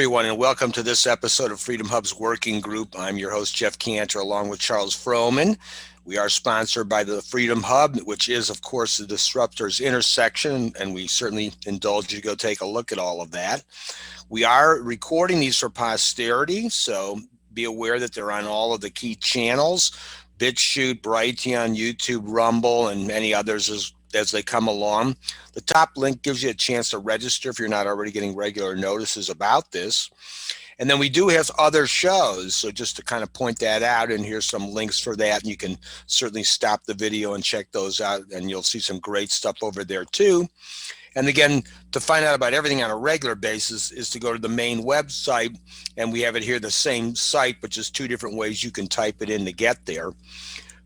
everyone, and welcome to this episode of Freedom Hub's Working Group. I'm your host, Jeff Cantor, along with Charles Frohman. We are sponsored by the Freedom Hub, which is, of course, the Disruptors Intersection, and we certainly indulge you to go take a look at all of that. We are recording these for posterity, so be aware that they're on all of the key channels, BitChute, Brighteon, YouTube, Rumble, and many others as they come along. The top link gives you a chance to register if you're not already getting regular notices about this. And then we do have other shows, so just to kind of point that out, and here's some links for that. And you can certainly stop the video and check those out, and you'll see some great stuff over there too. And again, to find out about everything on a regular basis is to go to the main website, and we have it here, the same site, but just two different ways you can type it in to get there.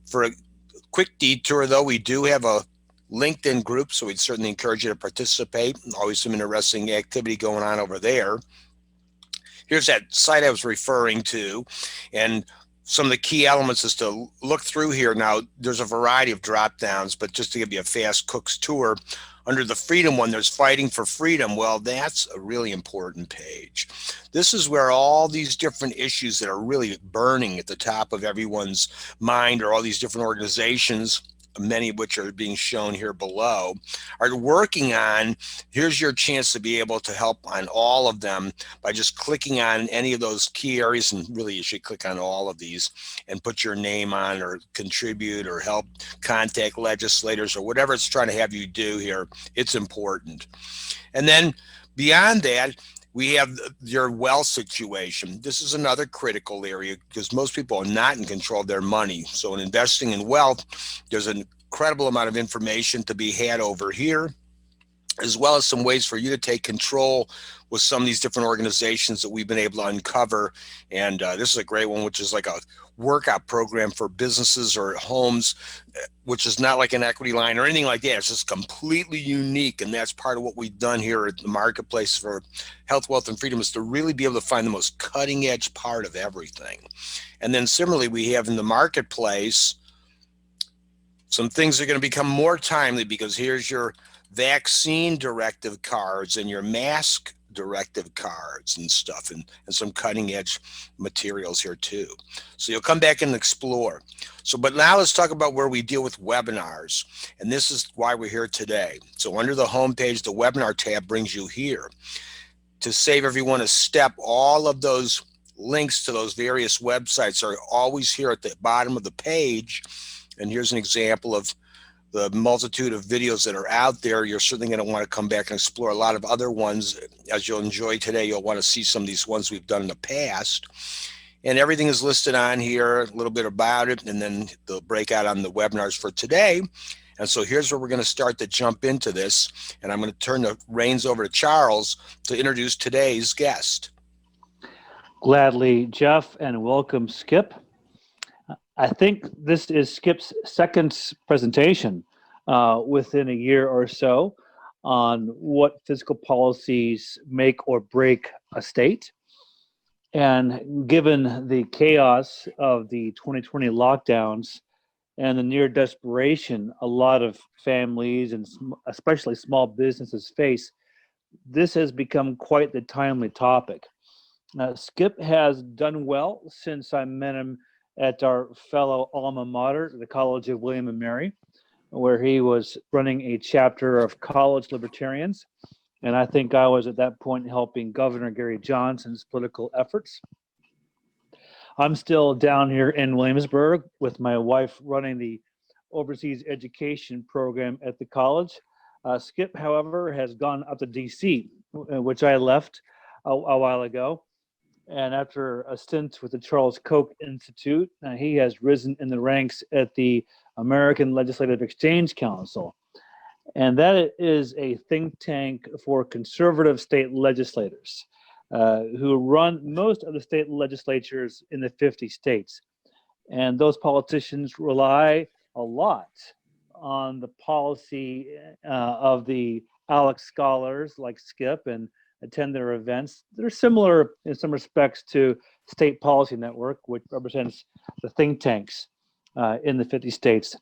For a quick detour, though, we do have a LinkedIn group, so we'd certainly encourage you to participate. Always some interesting activity going on over there. Here's that site I was referring to, and some of the key elements is to look through here. Now, there's a variety of drop downs, but just to give you a fast Cook's tour, under the Freedom one, there's Fighting for Freedom. Well, that's a really important page. This is where all these different issues that are really burning at the top of everyone's mind, or all these different organizations, many of which are being shown here below, are working on. Here's your chance to be able to help on all of them by just clicking on any of those key areas, and really you should click on all of these and put your name on, or contribute, or help contact legislators, or whatever it's trying to have you do here. It's important. And then beyond that, we have your wealth situation. This is another critical area because most people are not in control of their money. So in investing in wealth, there's an incredible amount of information to be had over here, as well as some ways for you to take control with some of these different organizations that we've been able to uncover. And this is a great one, which is like a workout program for businesses or homes, which is not like an equity line or anything like that. It's just completely unique. And that's part of what we've done here at the marketplace for health, wealth, and freedom, is to really be able to find the most cutting edge part of everything. And then similarly, we have in the marketplace, some things are going to become more timely, because here's your vaccine directive cards and your mask directive cards and stuff, and some cutting edge materials here too. So you'll come back and explore. So, but now let's talk about where we deal with webinars. And this is why we're here today. So under the home page, the webinar tab brings you here. To save everyone a step, all of those links to those various websites are always here at the bottom of the page. And here's an example of the multitude of videos that are out there. You're certainly going to want to come back and explore a lot of other ones. As you'll enjoy today, you'll want to see some of these ones we've done in the past. And everything is listed on here, a little bit about it, and then the breakout on the webinars for today. And so here's where we're going to start to jump into this. And I'm going to turn the reins over to Charles to introduce today's guest. Gladly, Jeff, and welcome, Skip. I think this is Skip's second presentation within a year or so on what fiscal policies make or break a state. And given the chaos of the 2020 lockdowns and the near desperation a lot of families and especially small businesses face, this has become quite the timely topic. Skip has done well since I met him at our fellow alma mater, the College of William and Mary, where he was running a chapter of college libertarians. And I think I was at that point helping Governor Gary Johnson's political efforts. I'm still down here in Williamsburg with my wife running the overseas education program at the college. Skip, however, has gone up to DC, which I left a while ago. And after a stint with the Charles Koch Institute, he has risen in the ranks at the American Legislative Exchange Council. And that is a think tank for conservative state legislators who run most of the state legislatures in the 50 states. And those politicians rely a lot on the policy of the ALEC scholars like Skip, and attend their events. They're similar in some respects to State Policy Network, which represents the think tanks in the 50 states.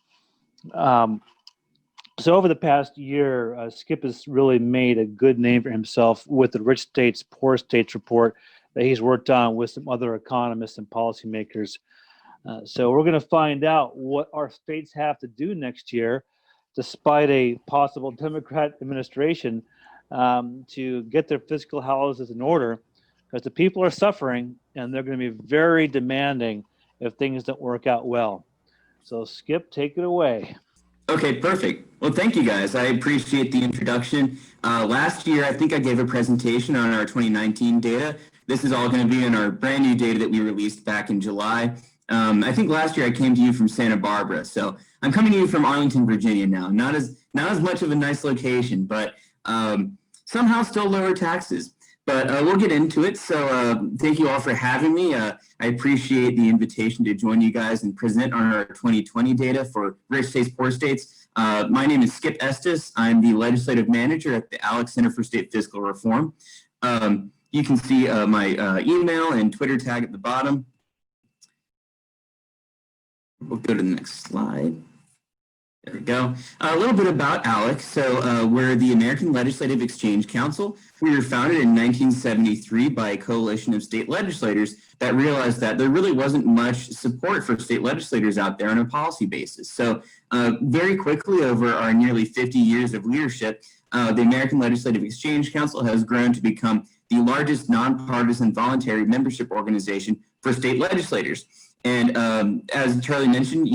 So over the past year, Skip has really made a good name for himself with the Rich States, Poor States report that he's worked on with some other economists and policymakers. So we're going to find out what our states have to do next year, despite a possible Democrat administration, to get their fiscal houses in order, because the people are suffering and they're going to be very demanding if things don't work out well. So Skip, take it away. Okay, perfect. Well, thank you guys. I appreciate the introduction. Last year, I think I gave a presentation on our 2019 data. This is all going to be in our brand new data that we released back in July. I think last year I came to you from Santa Barbara, so I'm coming to you from Arlington, Virginia now. Not as much of a nice location, but somehow still lower taxes. But we'll get into it. So thank you all for having me. I appreciate the invitation to join you guys and present on our 2020 data for rich states, poor states. My name is Skip Estes. I'm the legislative manager at the ALEC Center for State Fiscal Reform. You can see my email and Twitter tag at the bottom. We'll go to the next slide. There we go. A little bit about ALEC. So we're the American Legislative Exchange Council. We were founded in 1973 by a coalition of state legislators that realized that there really wasn't much support for state legislators out there on a policy basis. So very quickly over our nearly 50 years of leadership, the American Legislative Exchange Council has grown to become the largest nonpartisan voluntary membership organization for state legislators. And as Charlie mentioned,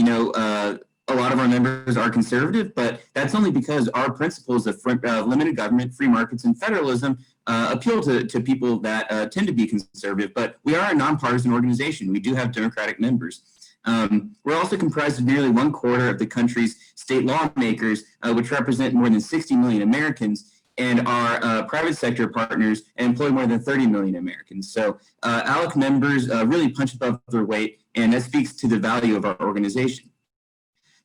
a lot of our members are conservative, but that's only because our principles of limited government, free markets, and federalism appeal to people that tend to be conservative, but we are a nonpartisan organization. We do have Democratic members. We're also comprised of nearly 1/4 of the country's state lawmakers, which represent more than 60 million Americans, and our private sector partners employ more than 30 million Americans. So ALEC members really punch above their weight, and that speaks to the value of our organization.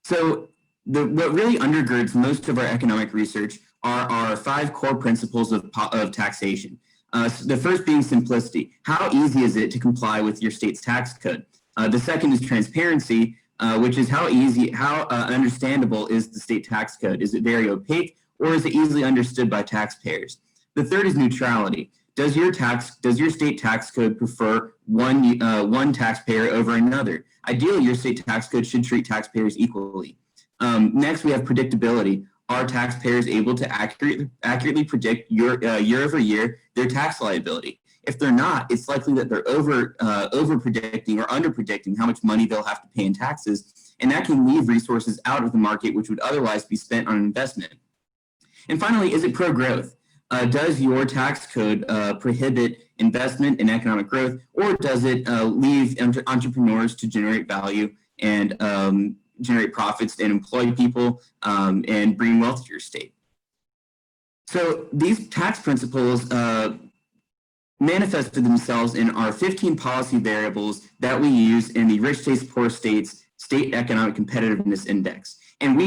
So what really undergirds most of our economic research are our 5 core principles of taxation. The first being simplicity. How easy is it to comply with your state's tax code? The second is transparency, which is how understandable is the state tax code? Is it very opaque, or is it easily understood by taxpayers? The third is neutrality. Does your state tax code prefer one taxpayer over another? Ideally, your state tax code should treat taxpayers equally. Next, we have predictability. Are taxpayers able to accurately predict year over year their tax liability? If they're not, it's likely that they're over predicting or under predicting how much money they'll have to pay in taxes, and that can leave resources out of the market which would otherwise be spent on investment. And finally, is it pro-growth? Does your tax code prohibit investment and economic growth, or does it leave entrepreneurs to generate value and generate profits and employ people and bring wealth to your state? So these tax principles manifested themselves in our 15 policy variables that we use in the Rich States, Poor States State Economic Competitiveness Index. And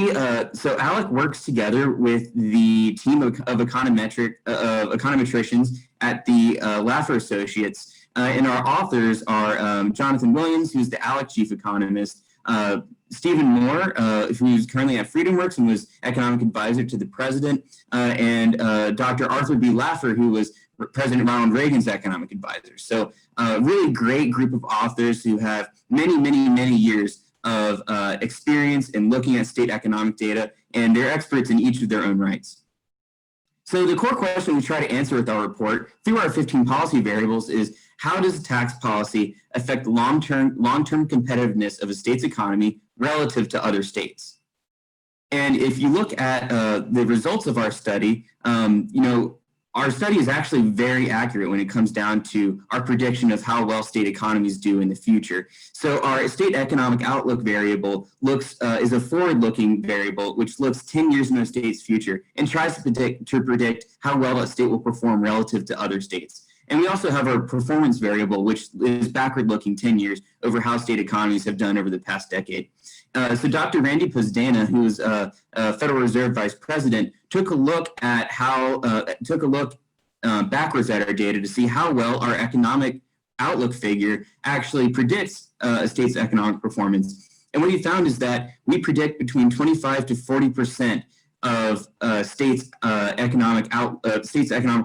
so ALEC works together with the team of econometricians at the Laffer Associates. And our authors are Jonathan Williams, who's the ALEC chief economist, Stephen Moore, who's currently at FreedomWorks and was economic advisor to the president, and Dr. Arthur B. Laffer, who was President Ronald Reagan's economic advisor. So a really great group of authors who have many, many, many years of experience in looking at state economic data, and they're experts in each of their own rights. So the core question we try to answer with our report through our 15 policy variables is, how does tax policy affect the long-term competitiveness of a state's economy relative to other states? And if you look at the results of our study, our study is actually very accurate when it comes down to our prediction of how well state economies do in the future. So our state economic outlook variable is a forward-looking variable which looks 10 years in a state's future and tries to predict how well a state will perform relative to other states. And we also have our performance variable, which is backward-looking 10 years over how state economies have done over the past decade. So Dr. Randy Pozdana, who is a Federal Reserve Vice President, took a look backwards at our data to see how well our economic outlook figure actually predicts a state's economic performance. And what he found is that we predict between 25 to 40% of states' economic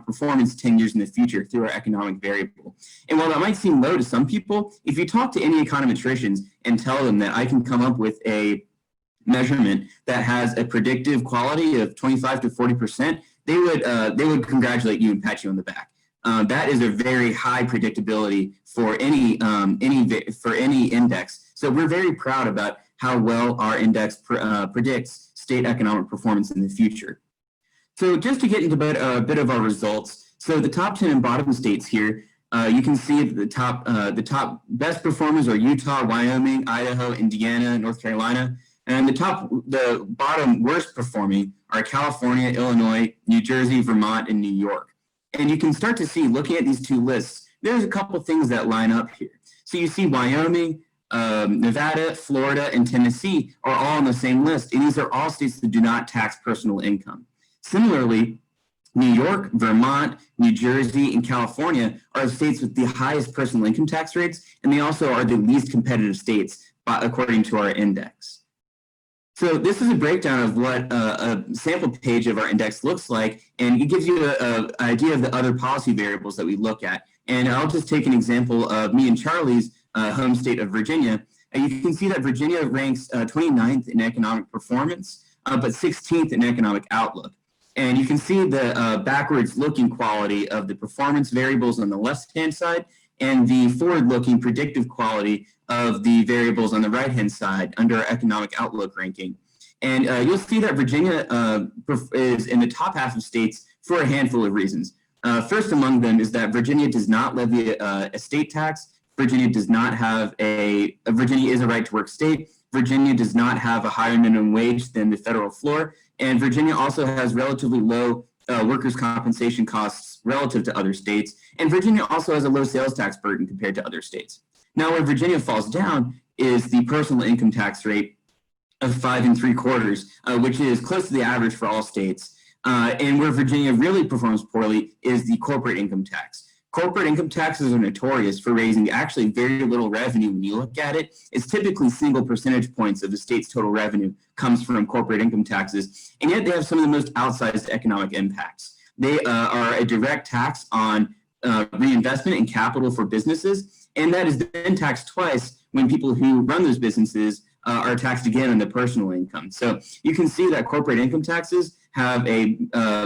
performance 10 years in the future through our economic variable. And while that might seem low to some people, if you talk to any econometricians and tell them that I can come up with a measurement that has a predictive quality of 25 to 40%, they would congratulate you and pat you on the back. That is a very high predictability for any index. So we're very proud about how well our index predicts state economic performance in the future. So just to get into a bit of our results, so the top 10 and bottom states here, you can see the top best performers are Utah, Wyoming, Idaho, Indiana, North Carolina, and the bottom worst performing are California, Illinois, New Jersey, Vermont, and New York. And you can start to see, looking at these two lists, there's a couple things that line up here. So you see Wyoming, Nevada, Florida, and Tennessee are all on the same list, and these are all states that do not tax personal income. Similarly, New York, Vermont, New Jersey, and California are the states with the highest personal income tax rates, and they also are the least competitive states according to our index. So this is a breakdown of what a sample page of our index looks like, and it gives you an idea of the other policy variables that we look at. And I'll just take an example of me and Charlie's home state of Virginia. You can see that Virginia ranks 29th in economic performance, but 16th in economic outlook. And you can see the backwards looking quality of the performance variables on the left-hand side and the forward-looking predictive quality of the variables on the right-hand side under our economic outlook ranking. And you'll see that Virginia is in the top half of states for a handful of reasons. First among them is that Virginia does not levy a estate tax. Virginia does not have Virginia is a right-to-work state. Virginia does not have a higher minimum wage than the federal floor. And Virginia also has relatively low workers' compensation costs relative to other states. And Virginia also has a low sales tax burden compared to other states. Now, where Virginia falls down is the personal income tax rate of 5 3/4, which is close to the average for all states. And where Virginia really performs poorly is the corporate income tax. Corporate income taxes are notorious for raising actually very little revenue when you look at it. It's typically single percentage points of the state's total revenue comes from corporate income taxes, and yet they have some of the most outsized economic impacts. They are a direct tax on reinvestment in capital for businesses, and that is then taxed twice when people who run those businesses are taxed again on the personal income. So you can see that corporate income taxes have a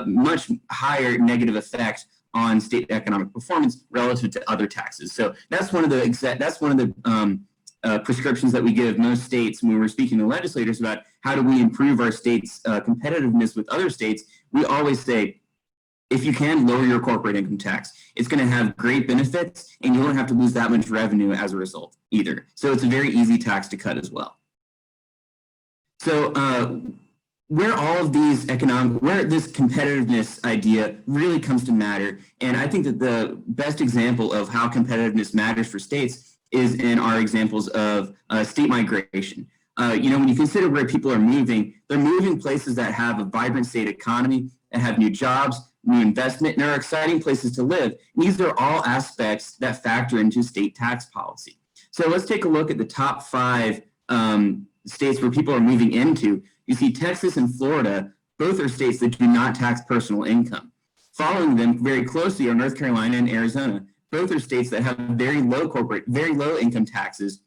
much higher negative effect on state economic performance relative to other taxes. So that's one of the prescriptions that we give most states when we're speaking to legislators about how do we improve our state's competitiveness with other states. We always say, if you can lower your corporate income tax, it's going to have great benefits, and you won't have to lose that much revenue as a result either. So it's a very easy tax to cut as well. So where this competitiveness idea really comes to matter, and I think that the best example of how competitiveness matters for states is in our examples of state migration. When you consider where people are moving, they're moving places that have a vibrant state economy, that have new jobs, new investment, and are exciting places to live. These are all aspects that factor into state tax policy. So let's take a look at the top 5 states where people are moving into. You see Texas and Florida, both are states that do not tax personal income. Following them very closely are North Carolina and Arizona. Both are states that have very low income taxes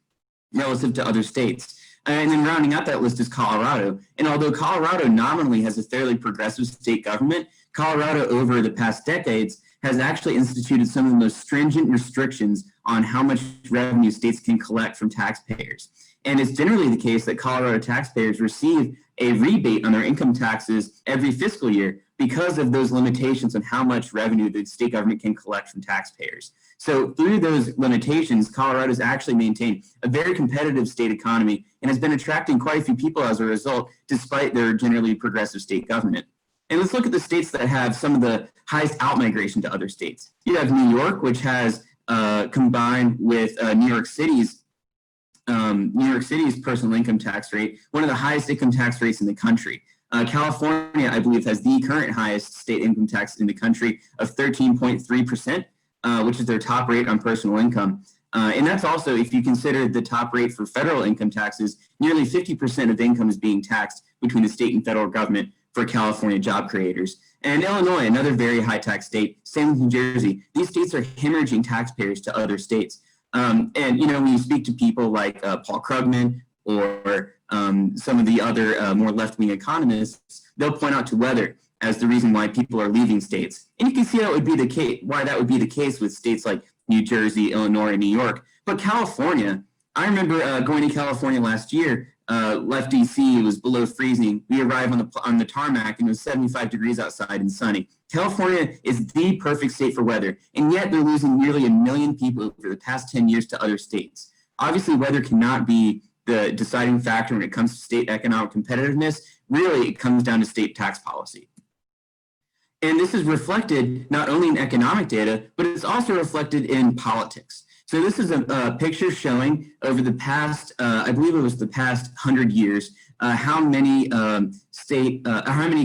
relative to other states. And then rounding out that list is Colorado. And although Colorado nominally has a fairly progressive state government, Colorado over the past decades has actually instituted some of the most stringent restrictions on how much revenue states can collect from taxpayers. And it's generally the case that Colorado taxpayers receive a rebate on their income taxes every fiscal year because of those limitations on how much revenue the state government can collect from taxpayers. So through those limitations, Colorado has actually maintained a very competitive state economy and has been attracting quite a few people as a result, despite their generally progressive state government. And let's look at the states that have some of the highest outmigration to other states. You have New York, which has combined with New York City's personal income tax rate, one of the highest income tax rates in the country. California, I believe, has the current highest state income tax in the country of 13.3%, which is their top rate on personal income. And that's also, if you consider the top rate for federal income taxes, nearly 50% of income is being taxed between the state and federal government, for California job creators. And Illinois, another very high tax state, same with New Jersey. These states are hemorrhaging taxpayers to other states. And when you speak to people like Paul Krugman or some of the other more left-wing economists, they'll point out to weather as the reason why people are leaving states. And you can see why that would be the case with states like New Jersey, Illinois, and New York. But California, I remember going to California last year, left DC, it was below freezing. We arrived on the tarmac and it was 75 degrees outside and sunny. California is the perfect state for weather, and yet they're losing nearly 1 million people over the past 10 years to other states. Obviously, weather cannot be the deciding factor when it comes to state economic competitiveness. Really, it comes down to state tax policy. And this is reflected not only in economic data, but it's also reflected in politics. So this is a picture showing over the past, I believe it was the past 100 years, how many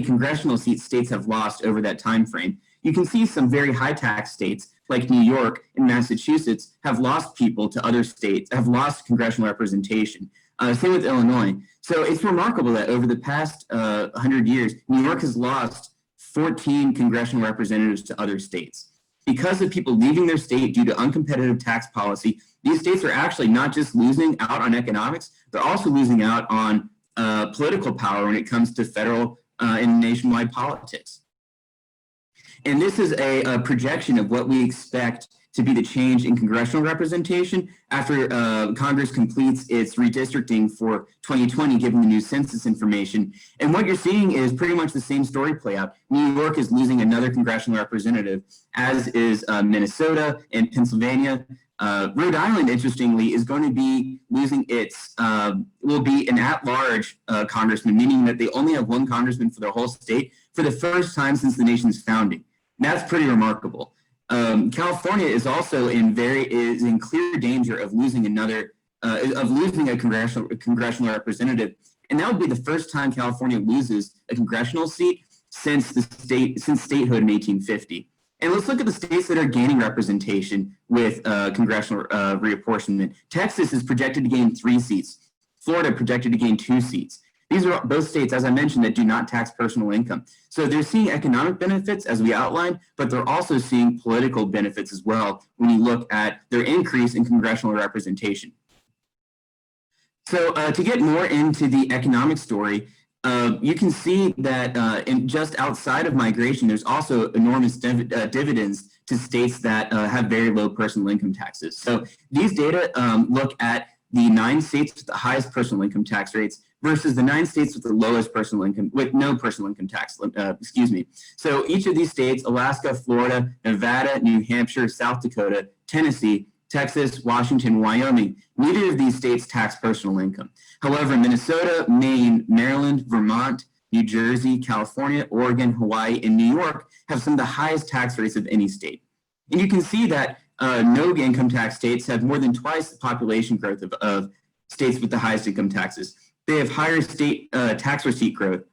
congressional seats states have lost over that time frame. You can see some very high tax states like New York and Massachusetts have lost people to other states, have lost congressional representation. Same with Illinois. So it's remarkable that over the past 100 years, New York has lost 14 congressional representatives to other states. Because of people leaving their state due to uncompetitive tax policy, these states are actually not just losing out on economics, they're also losing out on political power when it comes to federal and nationwide politics. And this is a projection of what we expect to be the change in congressional representation after Congress completes its redistricting for 2020, given the new census information. And what you're seeing is pretty much the same story play out. New York is losing another congressional representative, as is Minnesota and Pennsylvania. Rhode Island, interestingly, is going to be losing will be an at-large congressman, meaning that they only have one congressman for their whole state for the first time since the nation's founding. And that's pretty remarkable. California is also in clear danger of losing a congressional representative, and that would be the first time California loses a congressional seat since statehood in 1850. And let's look at the states that are gaining representation with congressional reapportionment. Texas is projected to gain 3 seats. Florida projected to gain 2 seats. These are both states, as I mentioned, that do not tax personal income. So they're seeing economic benefits, as we outlined, but they're also seeing political benefits as well when you look at their increase in congressional representation. So to get more into the economic story, you can see that just outside of migration, there's also enormous dividends to states that have very low personal income taxes. So these data look at the 9 states with the highest personal income tax rates versus the 9 states with the lowest personal income, with no personal income tax, So each of these states, Alaska, Florida, Nevada, New Hampshire, South Dakota, Tennessee, Texas, Washington, Wyoming, neither of these states tax personal income. However, Minnesota, Maine, Maryland, Vermont, New Jersey, California, Oregon, Hawaii, and New York have some of the highest tax rates of any state. And you can see that no income tax states have more than twice the population growth of states with the highest income taxes. They have higher state tax receipt growth.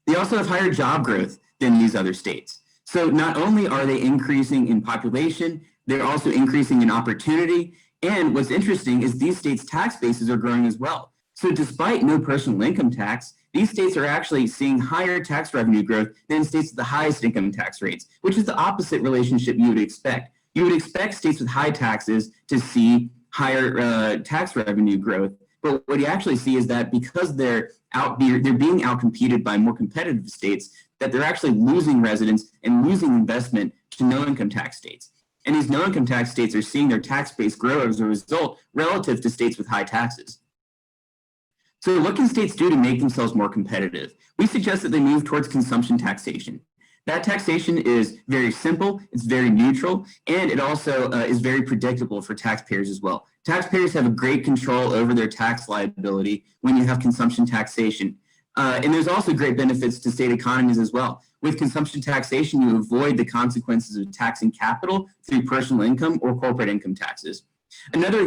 They also have higher job growth than these other states. So not only are they increasing in population, they're also increasing in opportunity. And what's interesting is these states' tax bases are growing as well. So despite no personal income tax, these states are actually seeing higher tax revenue growth than states with the highest income tax rates, which is the opposite relationship you would expect. You would expect states with high taxes to see higher tax revenue growth. But what you actually see is that because they're being outcompeted by more competitive states, that they're actually losing residents and losing investment to no-income tax states. And these no-income tax states are seeing their tax base grow as a result relative to states with high taxes. So what can states do to make themselves more competitive? We suggest that they move towards consumption taxation. That taxation is very simple, it's very neutral, and it also is very predictable for taxpayers as well. Taxpayers have a great control over their tax liability when you have consumption taxation. And there's also great benefits to state economies as well. With consumption taxation, you avoid the consequences of taxing capital through personal income or corporate income taxes. Another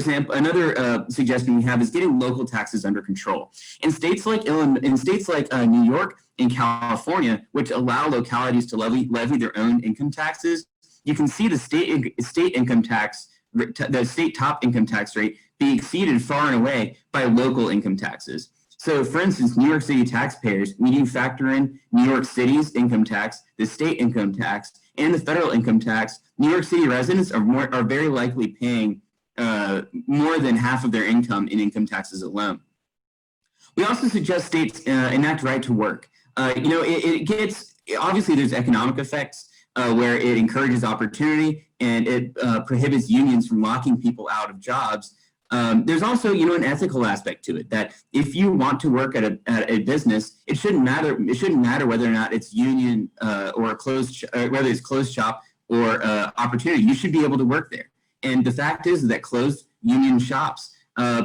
suggestion we have is getting local taxes under control. In states like New York and California, which allow localities to levy their own income taxes, you can see the state income tax, the state top income tax rate be exceeded far and away by local income taxes. So for instance, New York City taxpayers, when you factor in New York City's income tax, the state income tax, and the federal income tax, New York City residents are very likely paying more than half of their income in income taxes alone. We also suggest states enact right to work. Obviously there's economic effects where it encourages opportunity and it prohibits unions from locking people out of jobs. There's also, an ethical aspect to it, that if you want to work at a business, it shouldn't matter. It shouldn't matter whether or not it's union or whether it's closed shop or opportunity. You should be able to work there. And the fact is that closed union shops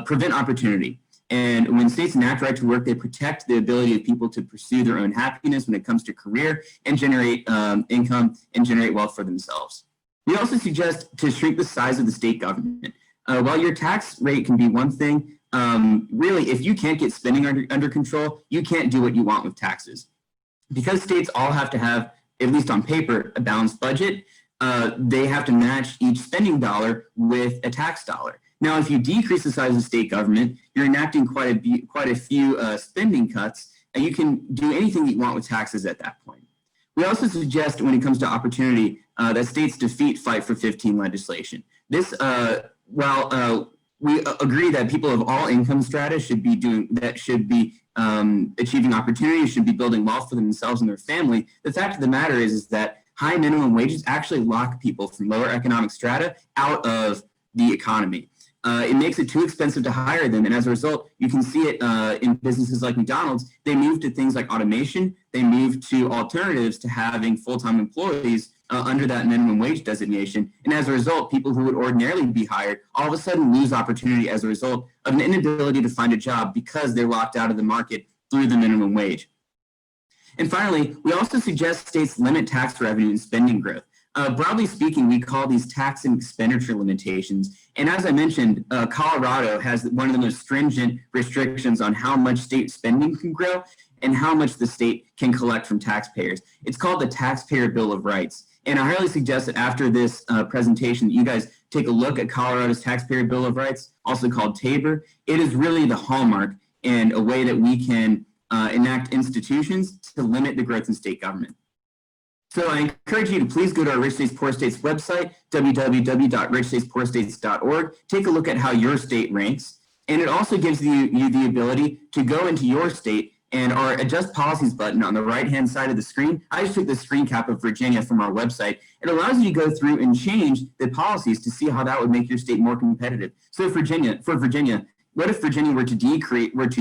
prevent opportunity. And when states enact right to work, they protect the ability of people to pursue their own happiness when it comes to career and generate income and generate wealth for themselves. We also suggest to shrink the size of the state government. While your tax rate can be one thing, really, if you can't get spending under control, you can't do what you want with taxes. Because states all have to have, at least on paper, a balanced budget, they have to match each spending dollar with a tax dollar. Now, if you decrease the size of state government, you're enacting quite a few spending cuts, and you can do anything that you want with taxes at that point. We also suggest, when it comes to opportunity, that states defeat Fight for 15 legislation. This, while we agree that people of all income strata should be achieving opportunity, should be building wealth for themselves and their family, the fact of the matter is that high minimum wages actually lock people from lower economic strata out of the economy. It makes it too expensive to hire them, and as a result, you can see it in businesses like McDonald's. They move to things like automation. They move to alternatives to having full-time employees under that minimum wage designation, and as a result, people who would ordinarily be hired all of a sudden lose opportunity as a result of an inability to find a job because they're locked out of the market through the minimum wage. And finally, we also suggest states limit tax revenue and spending growth. Broadly speaking, we call these tax and expenditure limitations. And as I mentioned, Colorado has one of the most stringent restrictions on how much state spending can grow and how much the state can collect from taxpayers. It's called the Taxpayer Bill of Rights. And I highly suggest that after this presentation, that you guys take a look at Colorado's Taxpayer Bill of Rights, also called TABOR. It is really the hallmark and a way that we can enact institutions to limit the growth in state government. So I encourage you to please go to our Rich States Poor States website, www.richstatespoorstates.org. Take a look at how your state ranks. And it also gives you the ability to go into your state, and our Adjust Policies button on the right-hand side of the screen. I just took the screen cap of Virginia from our website. It allows you to go through and change the policies to see how that would make your state more competitive. So for Virginia, what if Virginia were to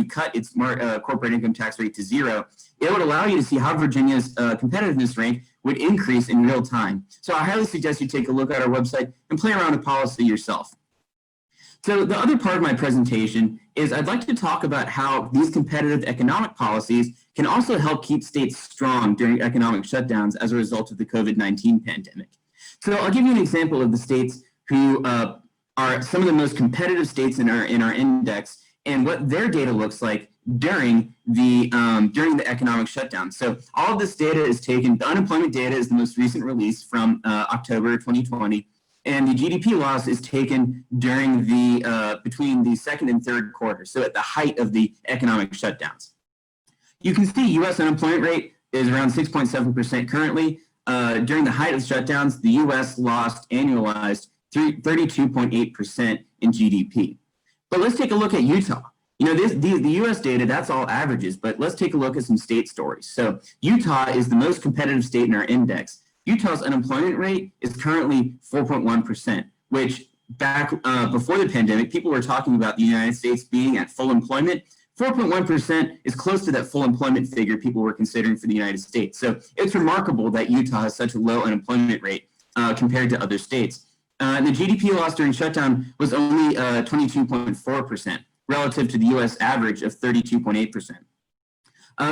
cut its corporate income tax rate to 0? It would allow you to see how Virginia's competitiveness rank would increase in real time. So I highly suggest you take a look at our website and play around with policy yourself. So the other part of my presentation is I'd like to talk about how these competitive economic policies can also help keep states strong during economic shutdowns as a result of the COVID-19 pandemic. So I'll give you an example of the states who are some of the most competitive states in our index and what their data looks like during the economic shutdown. So all of this data is taken. The unemployment data is the most recent release from October 2020, and the GDP loss is taken during between the second and third quarter. So at the height of the economic shutdowns, you can see U.S. unemployment rate is around 6.7% currently. During the height of shutdowns, the U.S. lost annualized 32.8% in GDP. But let's take a look at Utah. The U.S. data, that's all averages, but let's take a look at some state stories. So Utah is the most competitive state in our index. Utah's unemployment rate is currently 4.1%, which back before the pandemic, people were talking about the United States being at full employment. 4.1% is close to that full employment figure people were considering for the United States. So it's remarkable that Utah has such a low unemployment rate compared to other states. The GDP loss during shutdown was only 22.4% relative to the U.S. average of 32.8%.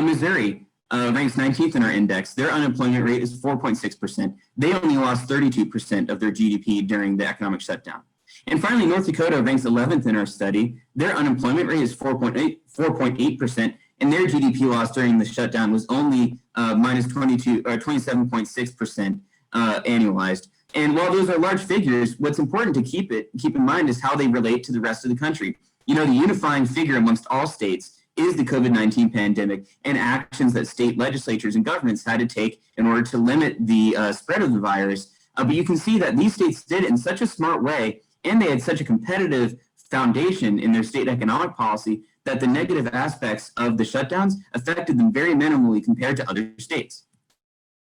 Missouri ranks 19th in our index. Their unemployment rate is 4.6%. They only lost 32% of their GDP during the economic shutdown. And finally, North Dakota ranks 11th in our study. Their unemployment rate is 4.8%, and their GDP loss during the shutdown was only minus 27.6% annualized. And while those are large figures, what's important to keep in mind is how they relate to the rest of the country. The unifying figure amongst all states is the COVID-19 pandemic and actions that state legislatures and governments had to take in order to limit the spread of the virus. But you can see that these states did it in such a smart way, and they had such a competitive foundation in their state economic policy that the negative aspects of the shutdowns affected them very minimally compared to other states.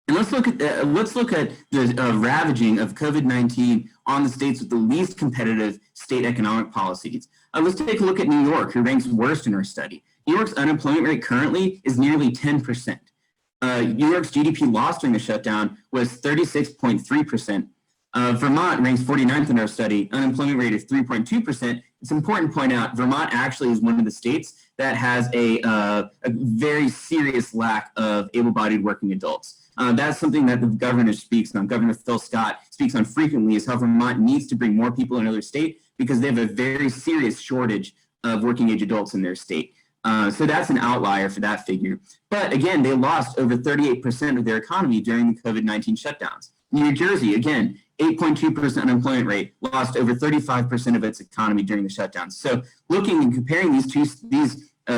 And let's look at the ravaging of COVID-19 on the states with the least competitive state economic policies. Let's take a look at New York, who ranks worst in our study. New York's unemployment rate currently is nearly 10%. New York's GDP loss during the shutdown was 36.3%. Vermont ranks 49th in our study, unemployment rate is 3.2%. It's important to point out Vermont actually is one of the states that has a very serious lack of able-bodied working adults. That's something that the governor speaks on. Governor Phil Scott speaks on frequently, is how Vermont needs to bring more people in another state because they have a very serious shortage of working age adults in their state. So that's an outlier for that figure. But again, they lost over 38% of their economy during the COVID-19 shutdowns. New Jersey, again, 8.2% unemployment rate, lost over 35% of its economy during the shutdowns. So looking and comparing these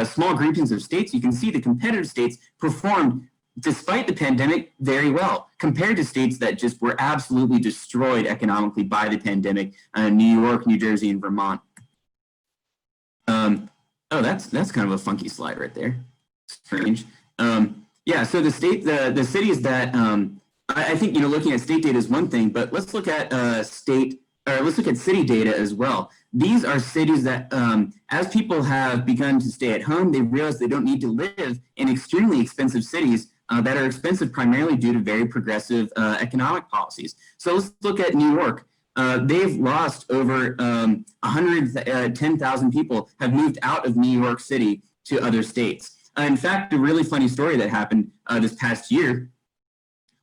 small groupings of states, you can see the competitive states performed, despite the pandemic, very well compared to states that just were absolutely destroyed economically by the pandemic, New York, New Jersey, and Vermont. Oh, that's kind of a funky slide right there. Strange. Yeah, so the cities that I think, looking at state data is one thing, but let's look at let's look at city data as well. These are cities that, as people have begun to stay at home, they realize they don't need to live in extremely expensive cities that are expensive primarily due to very progressive economic policies. So let's look at New York. They've lost over 110,000 people have moved out of New York City to other states. In fact, a really funny story that happened this past year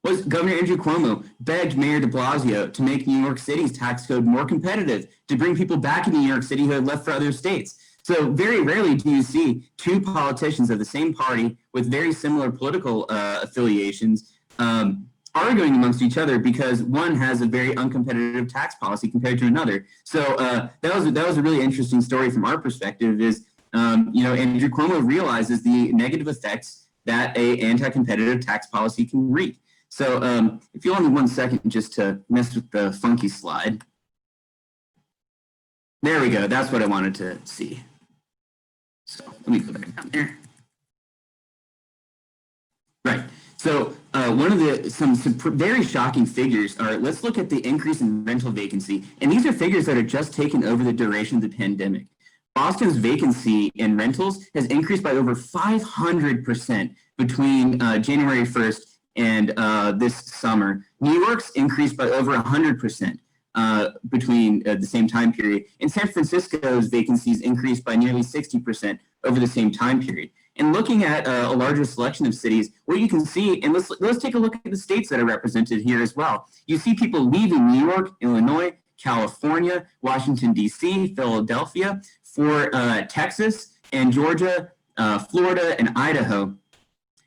was Governor Andrew Cuomo begged Mayor de Blasio to make New York City's tax code more competitive to bring people back into New York City who had left for other states. So very rarely do you see two politicians of the same party with very similar political affiliations arguing amongst each other because one has a very uncompetitive tax policy compared to another. So that was a really interesting story from our perspective. Is Andrew Cuomo realizes the negative effects that a anti-competitive tax policy can wreak. So if you'll allow me 1 second just to mess with the funky slide. There we go. That's what I wanted to see. So let me go back down there. Right. So one of some very shocking figures are, let's look at the increase in rental vacancy. And these are figures that are just taken over the duration of the pandemic. Boston's vacancy in rentals has increased by over 500% between January 1st and this summer. New York's increased by over 100% between the same time period. And San Francisco's vacancies increased by nearly 60% over the same time period. And looking at a larger selection of cities, what you can see, and let's take a look at the states that are represented here as well. You see people leaving New York, Illinois, California, Washington, D.C., Philadelphia, for Texas and Georgia, Florida, and Idaho.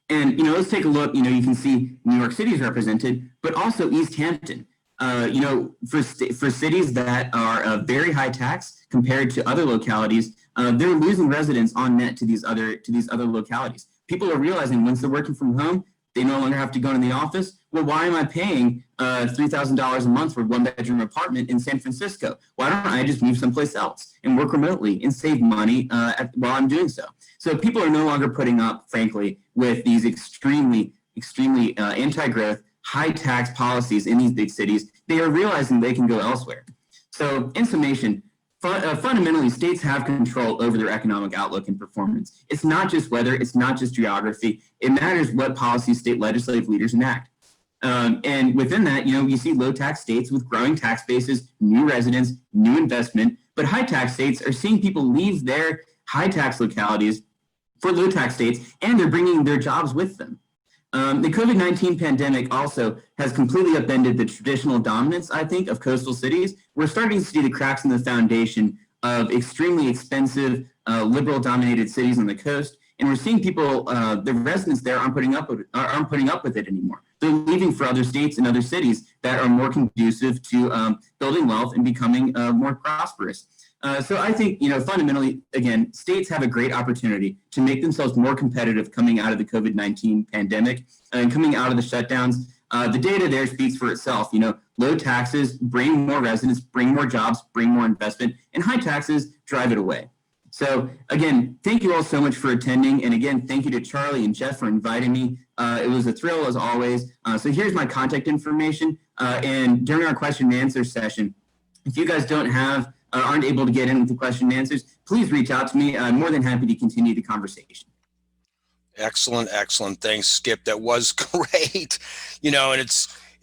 And, let's take a look. You can see New York City is represented, but also East Hampton. For cities that are very high tax compared to other localities, they're losing residents on net to these other localities. People are realizing once they're working from home, they no longer have to go into the office. Well, why am I paying $3,000 a month for a one-bedroom apartment in San Francisco? Why don't I just move someplace else and work remotely and save money while I'm doing so? So people are no longer putting up, frankly, with these extremely anti-growth, high-tax policies in these big cities. They are realizing they can go elsewhere. So in summation, fundamentally, states have control over their economic outlook and performance. It's not just weather, it's not just geography. It matters what policies state legislative leaders enact. And within that, you see low tax states with growing tax bases, new residents, new investment, but high tax states are seeing people leave their high tax localities for low tax states, and they're bringing their jobs with them. The COVID-19 pandemic also has completely upended the traditional dominance, I think, of coastal cities. We're starting to see the cracks in the foundation of extremely expensive, liberal-dominated cities on the coast, and we're seeing people, the residents there aren't putting up with it anymore. They're leaving for other states and other cities that are more conducive to building wealth and becoming more prosperous. So I think, fundamentally, again, states have a great opportunity to make themselves more competitive coming out of the COVID-19 pandemic and coming out of the shutdowns. The data there speaks for itself. Low taxes bring more residents, bring more jobs, bring more investment, and high taxes drive it away. So again, thank you all so much for attending. And again, thank you to Charlie and Jeff for inviting me. It was a thrill as always. So here's my contact information. And during our question and answer session, if you guys don't have, aren't able to get in with the question and answers, please reach out to me. I'm more than happy to continue the conversation. Excellent. Thanks, Skip. That was great. And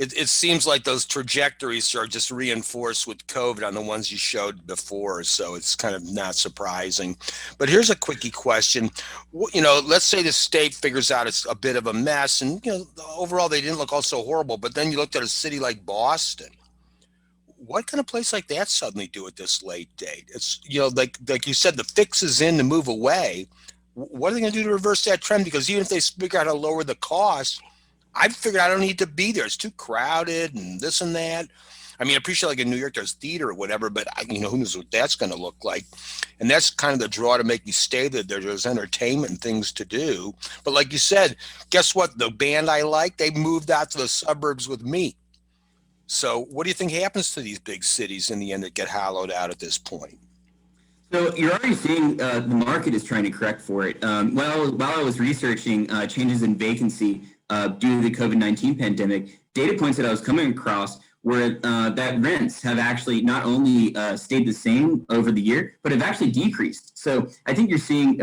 it seems like those trajectories are just reinforced with COVID on the ones you showed before. So it's kind of not surprising. But here's a quickie question. Let's say the state figures out it's a bit of a mess and, overall they didn't look all so horrible, but then you looked at a city like Boston. What can a place like that suddenly do at this late date? It's, like you said, the fix is in to move away. What are they going to do to reverse that trend? Because even if they figure out how to lower the cost, I've figured I don't need to be there. It's too crowded and this and that. I mean, I appreciate like in New York, there's theater or whatever, but who knows what that's going to look like. And that's kind of the draw to make you stay there. There's entertainment and things to do. But like you said, guess what? The band I like, they moved out to the suburbs with me. So what do you think happens to these big cities in the end that get hollowed out at this point? So you're already seeing the market is trying to correct for it. While I was researching changes in vacancy due to the COVID-19 pandemic, data points that I was coming across were that rents have actually not only stayed the same over the year, but have actually decreased. So I think you're seeing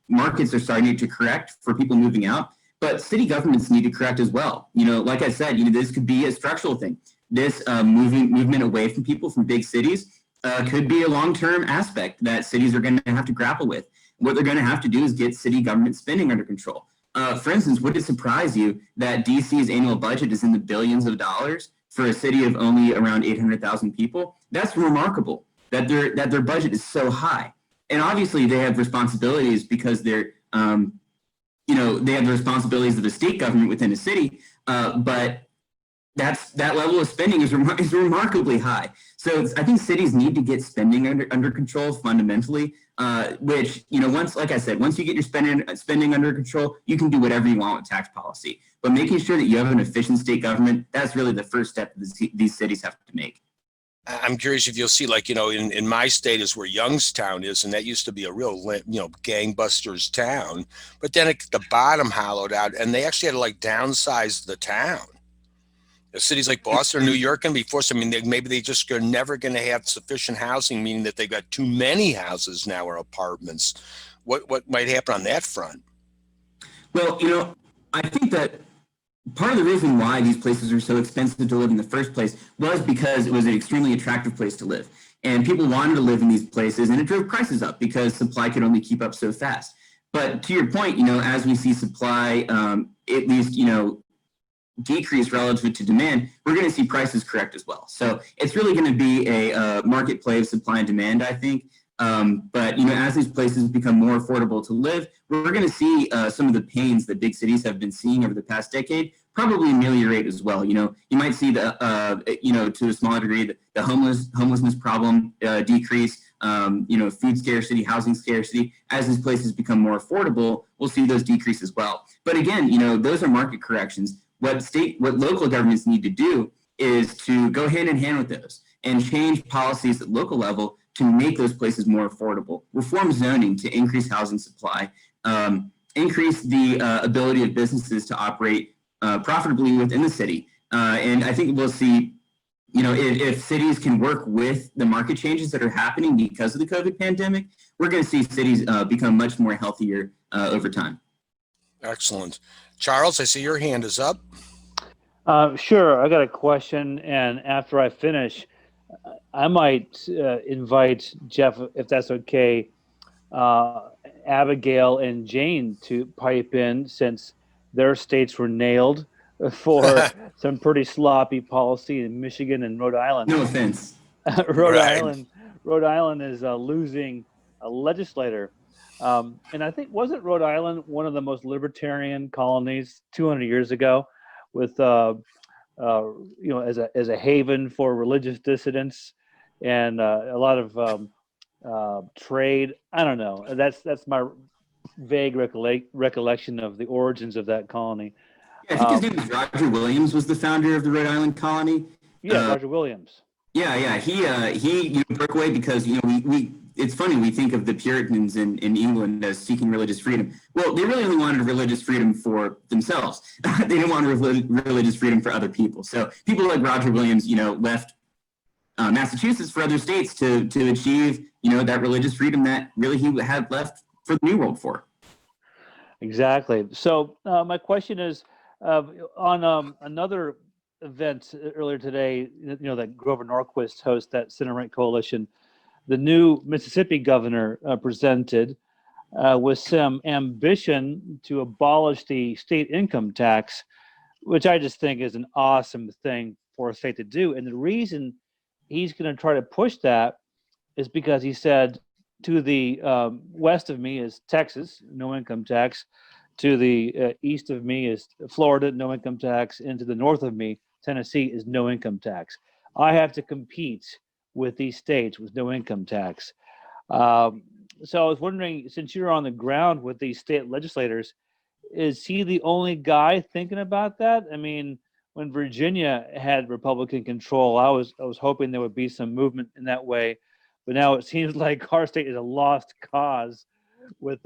markets are starting to correct for people moving out, but city governments need to correct as well. Like I said, this could be a structural thing. This movement away from people from big cities could be a long-term aspect that cities are going to have to grapple with. What they're going to have to do is get city government spending under control. For instance, would it surprise you that DC's annual budget is in the billions of dollars for a city of only around 800,000 people? That's remarkable that their budget is so high. And obviously they have responsibilities because they have the responsibilities of the state government within a city, but that level of spending is remarkably high. So I think cities need to get spending under control fundamentally, which, once you get your spending under control, you can do whatever you want with tax policy. But making sure that you have an efficient state government, that's really the first step that these cities have to make. I'm curious if you'll see, like, in my state is where Youngstown is, and that used to be a real, gangbusters town. But then the bottom hollowed out, and they actually had to downsize the town. Cities like Boston or New York can be forced. Maybe they just are never going to have sufficient housing, meaning that they've got too many houses now or apartments. What might happen on that front? Well, I think that part of the reason why these places are so expensive to live in the first place was because it was an extremely attractive place to live. And people wanted to live in these places, and it drove prices up because supply could only keep up so fast. But to your point, as we see supply, at least, decrease relative to demand, we're going to see prices correct as well. So it's really going to be a market play of supply and demand, I think. But as these places become more affordable to live, we're going to see some of the pains that big cities have been seeing over the past decade probably ameliorate as well. You might see to a smaller degree, the homelessness problem decrease. Food scarcity, housing scarcity. As these places become more affordable, we'll see those decrease as well. But again, those are market corrections. What local governments need to do is to go hand in hand with those and change policies at local level to make those places more affordable. Reform zoning to increase housing supply, increase the ability of businesses to operate profitably within the city. And I think we'll see, if cities can work with the market changes that are happening because of the COVID pandemic, we're going to see cities become much more healthier over time. Excellent. Charles, I see your hand is up. Sure. I got a question, and after I finish, I might invite Jeff, if that's okay, Abigail and Jane to pipe in, since their states were nailed for some pretty sloppy policy in Michigan and Rhode Island. No offense. Rhode Island is losing a legislator. And I think, wasn't Rhode Island one of the most libertarian colonies 200 years ago, with as a haven for religious dissidents, and a lot of trade. I don't know. That's my vague recollection of the origins of that colony. Yeah, I think his name was Roger Williams, was the founder of the Rhode Island colony. Yeah, Roger Williams. Yeah. He broke away because we it's funny, we think of the Puritans in England as seeking religious freedom. Well, they really only wanted religious freedom for themselves. They didn't want religious freedom for other people. So people like Roger Williams, left Massachusetts for other states to achieve that religious freedom that really he had left for the New World for. Exactly. So my question is, on another event earlier today, that Grover Norquist hosts, that center-right coalition, the new Mississippi governor presented with some ambition to abolish the state income tax, which I just think is an awesome thing for a state to do. And the reason he's going to try to push that is because he said, to the west of me is Texas, no income tax. To the east of me is Florida, no income tax. And to the north of me, Tennessee, is no income tax. I have to compete with these states with no income tax. So I was wondering, since you're on the ground with these state legislators, is he the only guy thinking about that? I mean, when Virginia had Republican control, I was hoping there would be some movement in that way. But now it seems like our state is a lost cause with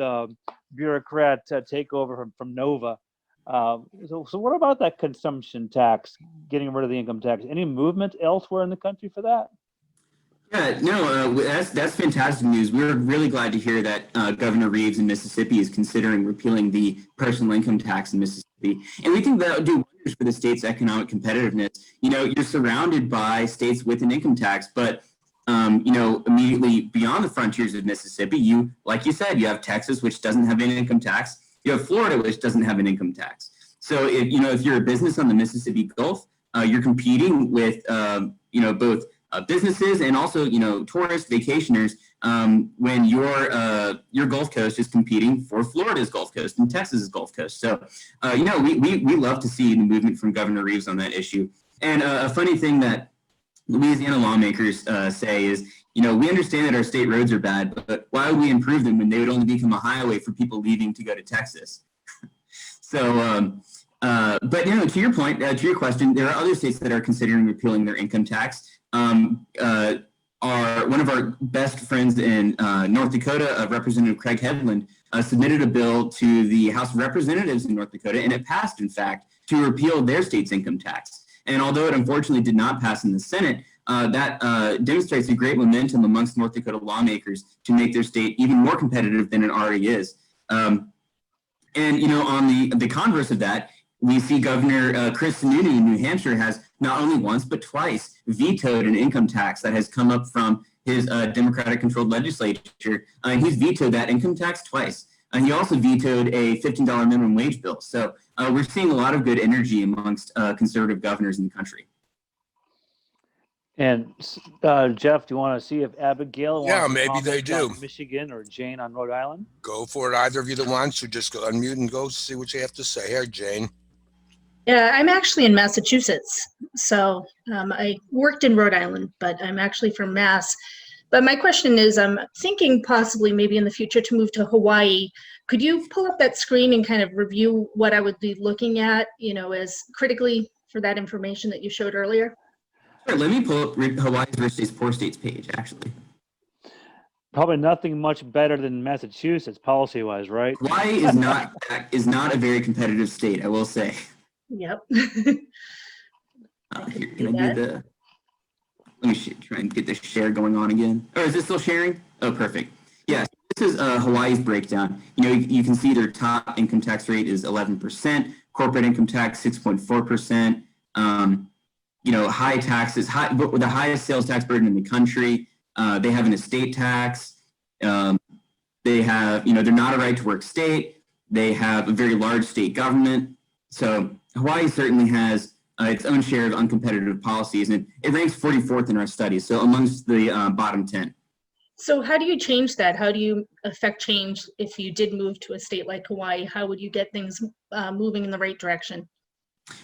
bureaucrat takeover from Nova. So what about that consumption tax, getting rid of the income tax? Any movement elsewhere in the country for that? Yeah, no, that's fantastic news. We're really glad to hear that Governor Reeves in Mississippi is considering repealing the personal income tax in Mississippi. And we think that would do wonders for the state's economic competitiveness. You're surrounded by states with an income tax, but immediately beyond the frontiers of Mississippi, like you said, you have Texas, which doesn't have an income tax. You have Florida, which doesn't have an income tax. So if you're a business on the Mississippi Gulf, you're competing with both businesses and also tourist vacationers when your Gulf Coast is competing for Florida's Gulf Coast and Texas's Gulf Coast. So we love to see the movement from Governor Reeves on that issue. And a funny thing that Louisiana lawmakers say is, we understand that our state roads are bad, but why would we improve them when they would only become a highway for people leaving to go to Texas? So, but to your point, to your question, there are other states that are considering repealing their income tax. One of our best friends in North Dakota, Representative Craig Headland, submitted a bill to the House of Representatives in North Dakota, and it passed, in fact, to repeal their state's income tax. And although it unfortunately did not pass in the Senate, that demonstrates a great momentum amongst North Dakota lawmakers to make their state even more competitive than it already is. On the converse of that, we see Governor Chris Sununu in New Hampshire has not only once but twice vetoed an income tax that has come up from his Democratic-controlled legislature, and he's vetoed that income tax twice. And he also vetoed a $15 minimum wage bill. So we're seeing a lot of good energy amongst conservative governors in the country. And Jeff, do you want to see if Abigail wants to maybe they do. on Michigan or Jane on Rhode Island? Go for it. Either of you that wants to, just go unmute and go see what you have to say. Here, Jane. Yeah, I'm actually in Massachusetts. So I worked in Rhode Island, but I'm actually from Mass. But my question is, I'm thinking possibly maybe in the future to move to Hawaii. Could you pull up that screen and kind of review what I would be looking at, as critically for that information that you showed earlier? Sure, let me pull up Hawaii's versus poor states page, actually. Probably nothing much better than Massachusetts policy-wise, right? Hawaii is not a very competitive state, I will say. Yep. Let me try and get the share going on again. Oh, is this still sharing? Oh, perfect. Yeah, this is Hawaii's breakdown. You can see their top income tax rate is 11%, corporate income tax 6.4%. High taxes, but with the highest sales tax burden in the country. They have an estate tax. They have, they're not a right to work state. They have a very large state government. So Hawaii certainly has its own share of uncompetitive policies, and it ranks 44th in our study, so amongst the bottom 10. So how do you change that? How do you affect change if you did move to a state like Hawaii? How would you get things moving in the right direction?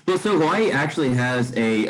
Well, so Hawaii actually has a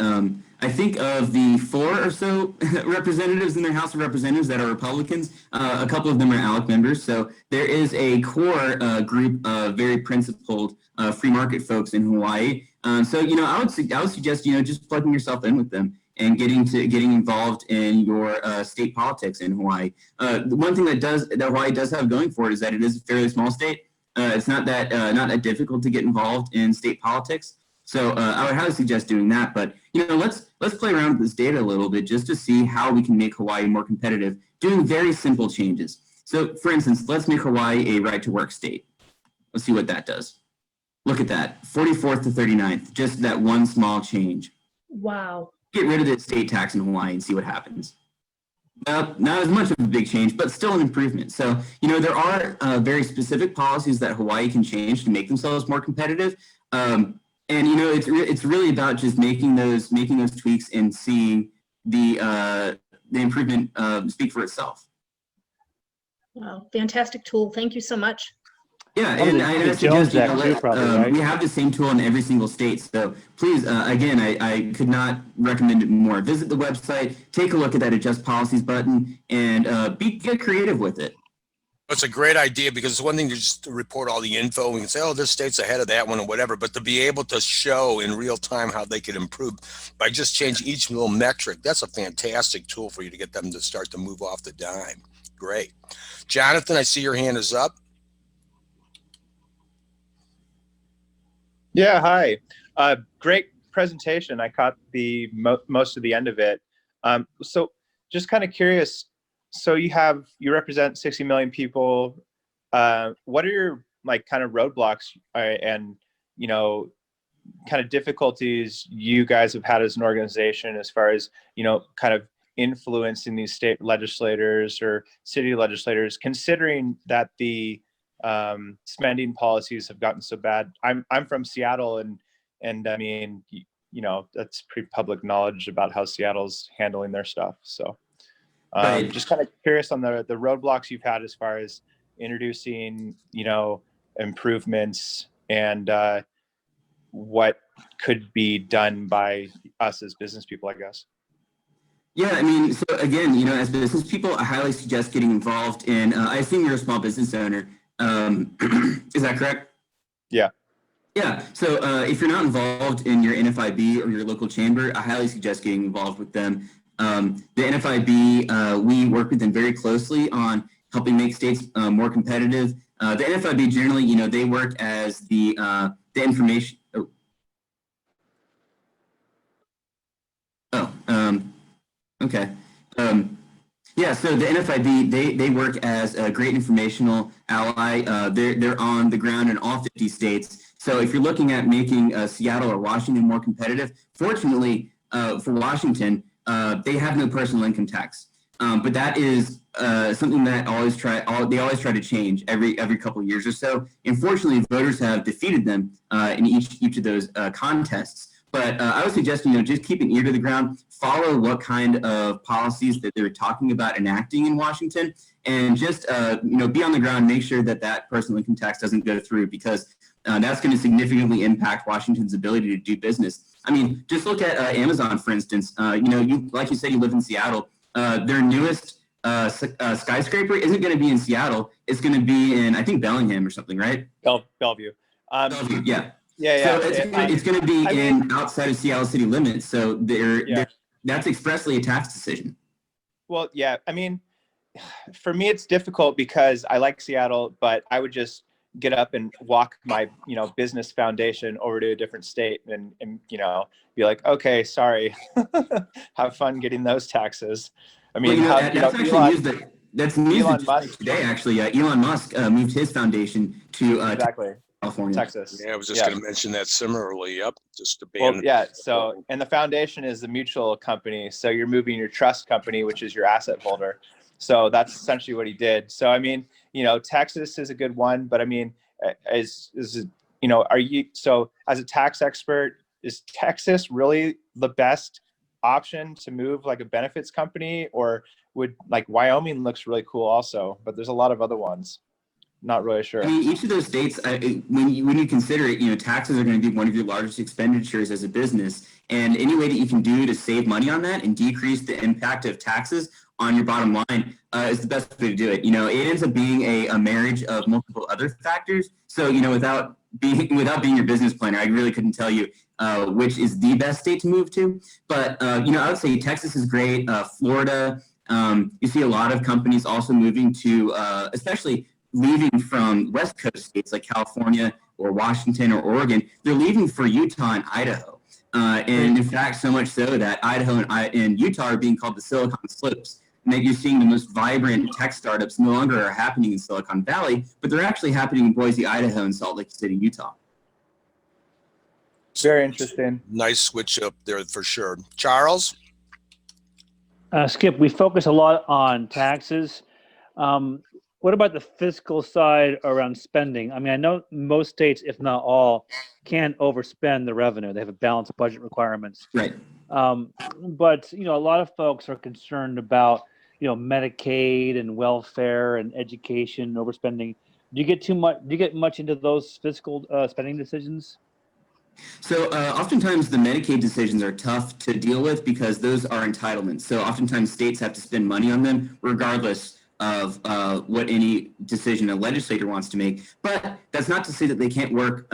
I think of the 4 or so representatives in their House of Representatives that are Republicans, a couple of them are ALEC members. So there is a core group of very principled free market folks in Hawaii. So, I would suggest, just plugging yourself in with them and getting involved in your state politics in Hawaii. The one thing that Hawaii does have going for it is that it is a fairly small state. It's not that difficult to get involved in state politics. So I would highly suggest doing that. But let's play around with this data a little bit just to see how we can make Hawaii more competitive, doing very simple changes. So, for instance, let's make Hawaii a right-to-work state. Let's see what that does. Look at that, 44th to 39th, just that one small change. Wow. Get rid of the estate tax in Hawaii and see what happens. Not as much of a big change, but still an improvement. So, there are very specific policies that Hawaii can change to make themselves more competitive. And it's really about just making those tweaks and seeing the improvement speak for itself. Wow, fantastic tool. Thank you so much. Yeah, and I suggest right? we have the same tool in every single state. So please, again, I could not recommend it more. Visit the website, take a look at that Adjust Policies button, and get creative with it. It's a great idea because it's one thing to just report all the info. We can say, oh, this state's ahead of that one or whatever, but to be able to show in real time how they could improve by just changing each little metric, that's a fantastic tool for you to get them to start to move off the dime. Great. Jonathan, I see your hand is up. Yeah, hi. Great presentation. I caught the most of the end of it. So just kind of curious, so you represent 60 million people. What are your kind of roadblocks and kind of difficulties you guys have had as an organization as far as kind of influencing these state legislators or city legislators, considering that the spending policies have gotten so bad? I'm from Seattle, and I mean, that's pretty public knowledge about how Seattle's handling their stuff. So Right. just kind of curious on the roadblocks you've had as far as introducing, improvements and what could be done by us as business people, I guess. Yeah, I mean, so again, as business people, I highly suggest getting involved in, I assume you're a small business owner. Is that correct? Yeah. Yeah, so if you're not involved in your NFIB or your local chamber, I highly suggest getting involved with them. The NFIB, we work with them very closely on helping make states more competitive. The NFIB generally, they work as the information. Okay. Yeah, so the NFIB, they work as a great informational ally. They're on the ground in all 50 states. So if you're looking at making Seattle or Washington more competitive, fortunately for Washington, they have no personal income tax. But that is something that they always try to change every couple of years or so. Unfortunately, voters have defeated them in each of those contests. But I would suggest, just keep an ear to the ground, follow what kind of policies that they're talking about enacting in Washington, and just, be on the ground, make sure that personal income tax doesn't go through, because that's going to significantly impact Washington's ability to do business. I mean, just look at Amazon, for instance. Like you said, you live in Seattle. Their newest skyscraper isn't going to be in Seattle. It's going to be in, I think, Bellingham or something, right? Bellevue. Bellevue, yeah. Yeah. So it's going to be outside of Seattle city limits. So that's expressly a tax decision. Well, yeah. I mean, for me, it's difficult because I like Seattle, but I would just get up and walk my, business foundation over to a different state and be like, okay, sorry, have fun getting those taxes. I mean, that's news today. Actually, Elon Musk moved his foundation to California, Texas. Yeah, I was just going to mention that similarly. Yep, just to ban. Well, yeah. So, and the foundation is the mutual company. So you're moving your trust company, which is your asset holder. So that's essentially what he did. So I mean, Texas is a good one, but I mean, are you, so as a tax expert, is Texas really the best option to move like a benefits company, or would Wyoming looks really cool also, but there's a lot of other ones. Not really sure. I mean, each of those states, when you consider it, taxes are going to be one of your largest expenditures as a business. And any way that you can do to save money on that and decrease the impact of taxes on your bottom line is the best way to do it. It ends up being a marriage of multiple other factors. So, without being your business planner, I really couldn't tell you which is the best state to move to. But, I would say Texas is great. Florida, you see a lot of companies also moving to, especially leaving from West Coast states like California or Washington or Oregon. They're leaving for Utah and Idaho. And in fact, so much so that Idaho and Utah are being called the Silicon Slopes. And that you're seeing the most vibrant tech startups no longer are happening in Silicon Valley, but they're actually happening in Boise, Idaho, and Salt Lake City, Utah. Very interesting. Nice switch up there for sure. Charles? Skip, we focus a lot on taxes. What about the fiscal side around spending? I mean, I know most states, if not all, can't overspend the revenue. They have a balanced budget requirements. Right. But, a lot of folks are concerned about, Medicaid and welfare and education overspending. Do you get much into those fiscal spending decisions? So oftentimes the Medicaid decisions are tough to deal with because those are entitlements. So oftentimes states have to spend money on them regardless of what any decision a legislator wants to make. But that's not to say that they can't work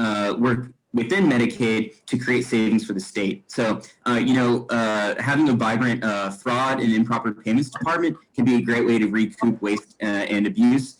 within Medicaid to create savings for the state. So, having a vibrant fraud and improper payments department can be a great way to recoup waste and abuse.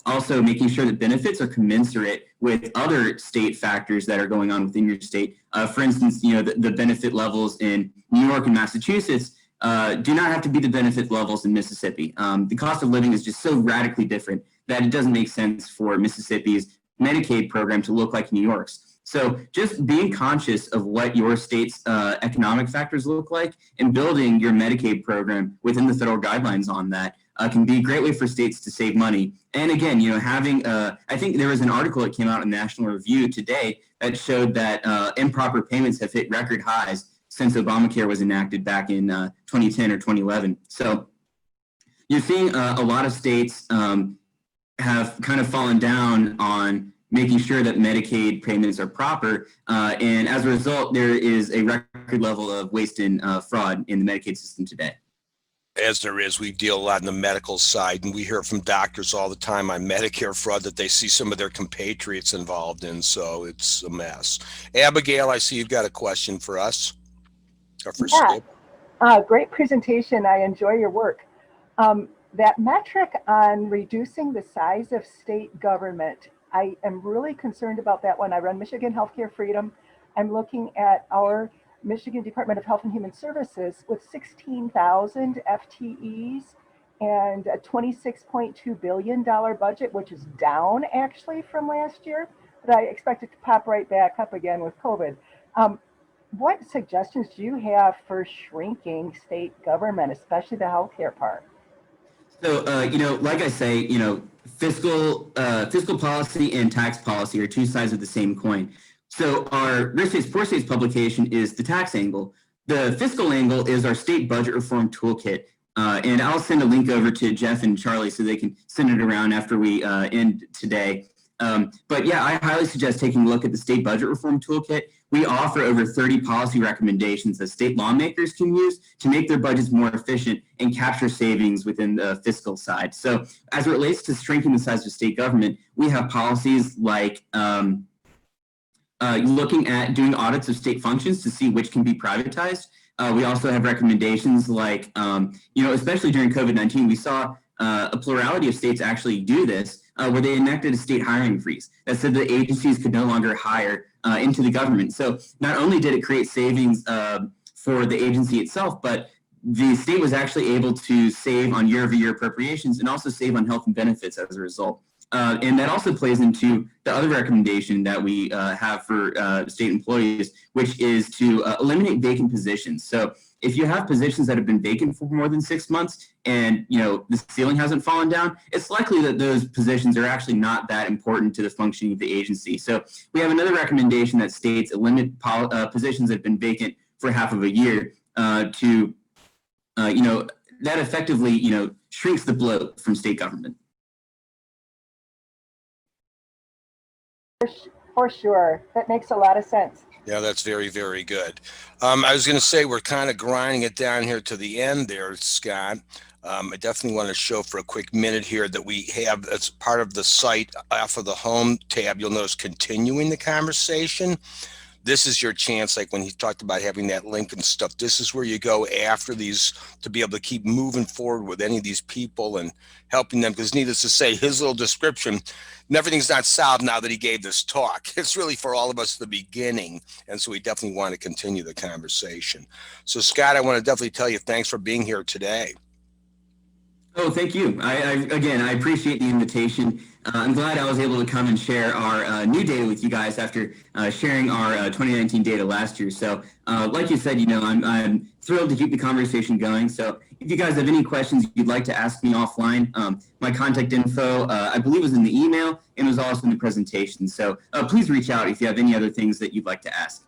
Also, making sure that benefits are commensurate with other state factors that are going on within your state. For instance, the benefit levels in New York and Massachusetts do not have to be the benefit levels in Mississippi. The cost of living is just so radically different that it doesn't make sense for Mississippi's Medicaid program to look like New York's. So just being conscious of what your state's economic factors look like and building your Medicaid program within the federal guidelines on that can be a great way for states to save money. And again, having, I think there was an article that came out in National Review today that showed that improper payments have hit record highs since Obamacare was enacted back in 2010 or 2011. So you're seeing a lot of states have kind of fallen down on making sure that Medicaid payments are proper. And as a result, there is a record level of waste and fraud in the Medicaid system today. As there is, we deal a lot on the medical side, and we hear from doctors all the time on Medicare fraud that they see some of their compatriots involved in, so it's a mess. Abigail, I see you've got a question for us. Or for Skip. Great presentation. I enjoy your work. That metric on reducing the size of state government, I am really concerned about that one. I run Michigan Healthcare Freedom. I'm looking at our Michigan Department of Health and Human Services with 16,000 FTEs and a $26.2 billion budget, which is down actually from last year, but I expect it to pop right back up again with COVID. What suggestions do you have for shrinking state government, especially the healthcare part? So, like I say, fiscal policy and tax policy are two sides of the same coin. So our Rich States, Poor States publication is the tax angle. The fiscal angle is our state budget reform toolkit. And I'll send a link over to Jeff and Charlie so they can send it around after we end today. But yeah, I highly suggest taking a look at the state budget reform toolkit. We offer over 30 policy recommendations that state lawmakers can use to make their budgets more efficient and capture savings within the fiscal side. So as it relates to shrinking the size of state government, we have policies like looking at doing audits of state functions to see which can be privatized. We also have recommendations like, especially during COVID-19, we saw a plurality of states actually do this, where they enacted a state hiring freeze that said that agencies could no longer hire into the government. So not only did it create savings for the agency itself, but the state was actually able to save on year-over-year appropriations and also save on health and benefits as a result. And that also plays into the other recommendation that we have for state employees, which is to eliminate vacant positions. So if you have positions that have been vacant for more than 6 months and the ceiling hasn't fallen down, it's likely that those positions are actually not that important to the functioning of the agency. So we have another recommendation that states eliminate positions that have been vacant for half of a year to, that effectively, shrinks the bloat from state government. For sure, that makes a lot of sense. Yeah, that's very, very good. I was going to say we're kind of grinding it down here to the end there, Scott. I definitely want to show for a quick minute here that we have, as part of the site off of the home tab, you'll notice continuing the conversation. This is your chance, like when he talked about having that link and stuff, this is where you go after these to be able to keep moving forward with any of these people and helping them, because needless to say, his little description, everything's not solved now that he gave this talk. It's really for all of us the beginning, and so we definitely want to continue the conversation. So Scott, I want to definitely tell you thanks for being here today. Oh, thank you. Again, I appreciate the invitation. I'm glad I was able to come and share our new data with you guys after sharing our 2019 data last year. So, like you said, I'm thrilled to keep the conversation going. So, if you guys have any questions you'd like to ask me offline, my contact info, I believe, was in the email and was also in the presentation. So, please reach out if you have any other things that you'd like to ask.